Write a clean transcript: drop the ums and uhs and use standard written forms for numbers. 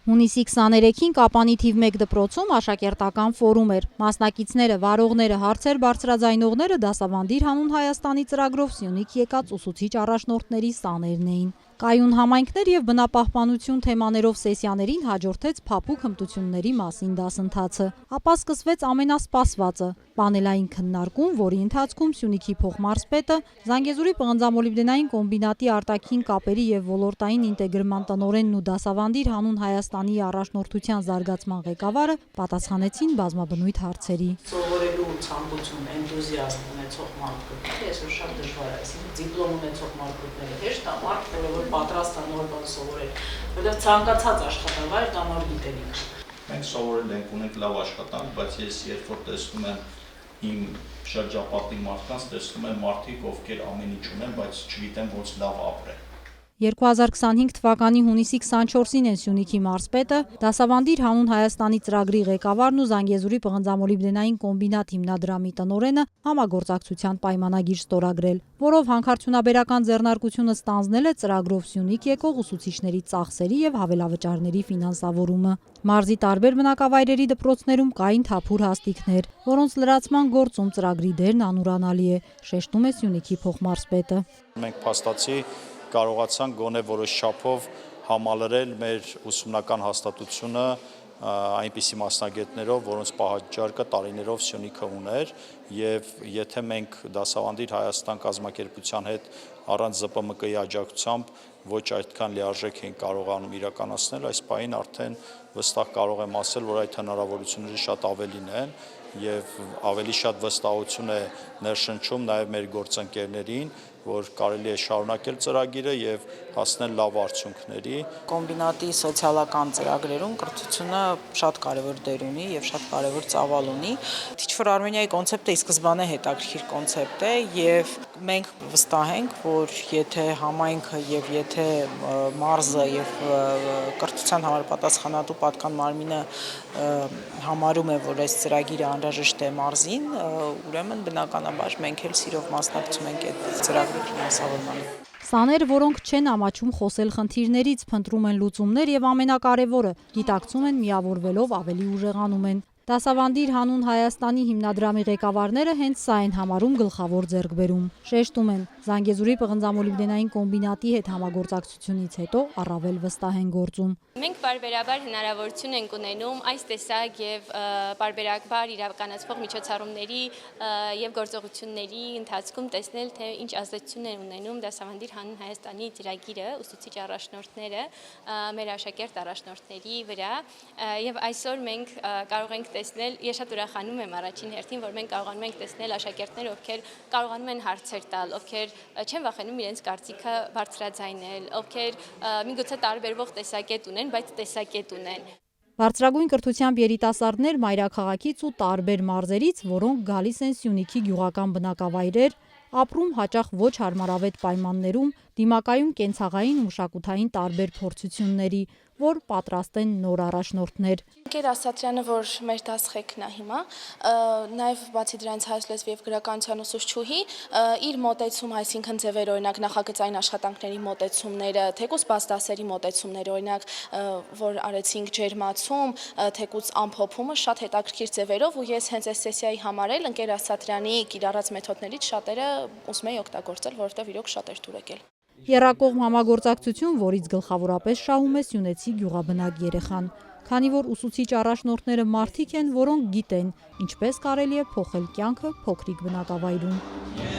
Հունիսի 23-ին Կապանի թիվ 1 դպրոցում աշակերտական ֆորում էր։ Մասնակիցները, վարողները, հարցեր բարձրաձայնողները դասավանդիր հանուն Հայաստանի ծրագրով Սյունիք եկած ուսուցիչ առաջնորդների սաներն էին։ Կայուն համայնքներ և բնապահպանություն թեմաներով սեսիաներին հաջորդեց փափուկ հմտությունների մասին դասընթացը։ Ապա սկսվեց ամենասպասվածը՝ պանելային քննարկում, որի ընթացքում Սյունիքի փոխմարզպետը, Զանգեզուրի պղնձամոլիբդենային կոմբինատի արտաքին կապերի և ոլորտային ինտեգրման տնօրենն ու դասավանդիր հանուն Հայաստանի առաջնորդության զարգացման ղեկավարը պատասխանեցին բազմաբնույթ հարցերի։ Սովորելու ցանկություն, էնտուզիազմ ունեցող մարդկանց այսօր շատ դժվար է, այսինքն դիպլոմ ունեցող մարդկանց հեշտ է, մարդը որ պատրաստ է նոր բան սովորել, որտեղ ցանկացած աշխատավայր դա նոր գիտելիք։ Մենք սովորել ենք, ունենք լավ աշխատանք, բայց ես երբ որ տեսնում եմ իմ շրջապատի մարդկանց, տեսնում եմ մարդիկ, ովքեր ամեն ինչ ունեն, բայց չգիտեն ոնց լավ ապրեն։ 2025 թվականի հունիսի 24-ին են Սյունիքի մարզպետը, դասավանդիր հանուն Հայաստանի ծրագրի ղեկավարն ու Զանգեզուրի պղնձամոլիբդենային կոմբինատ հիմնադրամի տնօրենը համագործակցության պայմանագիր ստորագրել, որով հանքարդյունաբերական ձեռնարկությունը ստանձնել է ծրագրով Սյունիք եկող ուսուցիչների ծախսերի և հավելավճարների ֆինանսավորումը։ Մարզի տարբեր բնակավայրերի դպրոցներում կային թափուր հաստիքներ, որոնց լրացման գործում ծրագրի դերն անուրանալի է, շեշտում է Սյունիքի փոխմարզպետը։ Մենք փաստացի կարողացանք գոնե որոշ չափով համալրել մեր ուսումնական հաստատությունը այնպիսի մասնագետներով, որոնց պահանջարկը տարիներով Սյունիքը ուներ, եւ եթե մենք դասավանդիր Հայաստան կազմակերպության հետ առանց ԶՊՄԿ-ի աջակցությամբ ոչ այդքան լիարժեք են կարողանում իրականացնել, այս պահին արդեն վստահ կարող եմ ասել, որ այդ հնարավորությունները շատ ավելին են եւ ավելի շատ վստահություն է ներշնչում նաեւ մեր գործընկերներին, որ կարելի է շարունակել ծրագիրը եւ հասնել լավ արդյունքների։ Կոմբինատի սոցիալական ծրագրերում կրթությունը շատ կարևոր դեր ունի եւ շատ կարևոր ծավալ ունի։ Ինչ որ Արմենիայի կոնցեպտը ի սկզբանե հետաքրքիր կոնցեպտ է եւ մենք վստահ ենք, որ եթե համայնքը եւ եթե մարզը եւ կրթության համար պատասխանատու պատկան մարմինը համարում է, որ այս ծրագիրը անհրաժեշտ է մարզին, ուրեմն բնականաբար մենք էլ սիրով մասնակցում ենք այդ ծրագրի ֆինանսավորմանը։ Սաներ, որոնք չեն ամաչում խոսել խնդիրներից, փնտրում են լուծումներ եւ ամենակարևորը՝ գիտակցում են միավորվելով ավելի ուժեղանում են։ Դասավանդիր հանուն Հայաստանի հիմնադրամի ղեկավարները հենց սա են համարում գլխավոր ձեռքբերում։ Շեշտում են, Զանգեզուրի պղնձամոլիբդենային կոմբինատի հետ համագործակցությունից հետո առավել վստահ են գործում։ Մենք բարբերաբար հնարավորություն ենք ունենում այս տեսակ եւ բարբերաբար իրականացվող միջոցառումների եւ գործողությունների ընթացքում տեսնել, թե ինչ ազդեցություն են ունենում դասավանդիր հանուն Հայաստանի ծրագիրը ուսուցիչ առաջնորդները մեր աշակերտ առաջնորդների վրա եւ այսօր մենք կարող ենք տեսնել, ես շատ ուրախանում եմ առաջին հերթին, որ մենք կարողանում ենք տեսնել աշակերտներ, ովքեր կարողանում են հարցեր տալ, ովքեր չեն վախենում իրենց կարծիքը բարձրաձայնել, ովքեր միգուցե տարբերվող տեսակետ ունեն, բայց տեսակետ ունեն։ Բարձրագույն կրթությամբ երիտասարդներ մայրաքաղաքից ու տարբեր մարզերից, որոնք գալիս են Սյունիքի գյուղական բնակավայրեր, ապրում հաճախ ոչ հարմարավետ պայմաններում, դիմակայում կենցաղային ու մշակութային տարբեր փորձությունների, որ պատրաստ են նոր առաջնորդներ։ Գեր Ասատրյանը, որ մեր դասղեկն է հիմա, նաև բացի դրանից հայոց լեզվի եւ գրականության ուսուցչուհի, իր մոտեցում, այսինքն ձևեր, օրինակ նախագծային աշխատանքների մոտեցումները, թեկուզ բաց դասերի մոտեցումները, օրինակ, որ արեցինք ջերմացում, թեկուզ ամփոփումը շատ հետաքրքիր ձևերով, ու ես հենց այս սեսիայի համար էլ ընկեր Ասատրյանի կիրառած մեթոդներից շատերը ուզում էի օգտագործել, որովհետեւ իրոք շատ էր դուր եկել։ Եռակողմ համագործակցություն, որից գլխավորապես շահում է սյունեցի գյուղաբնակ երեխան, քանի որ ուսուցիչ առաջնորդները մարդիկ են, որոնք գիտեն, ինչպես կարելի է փոխել կյանքը փոքրիկ բնակավայրում։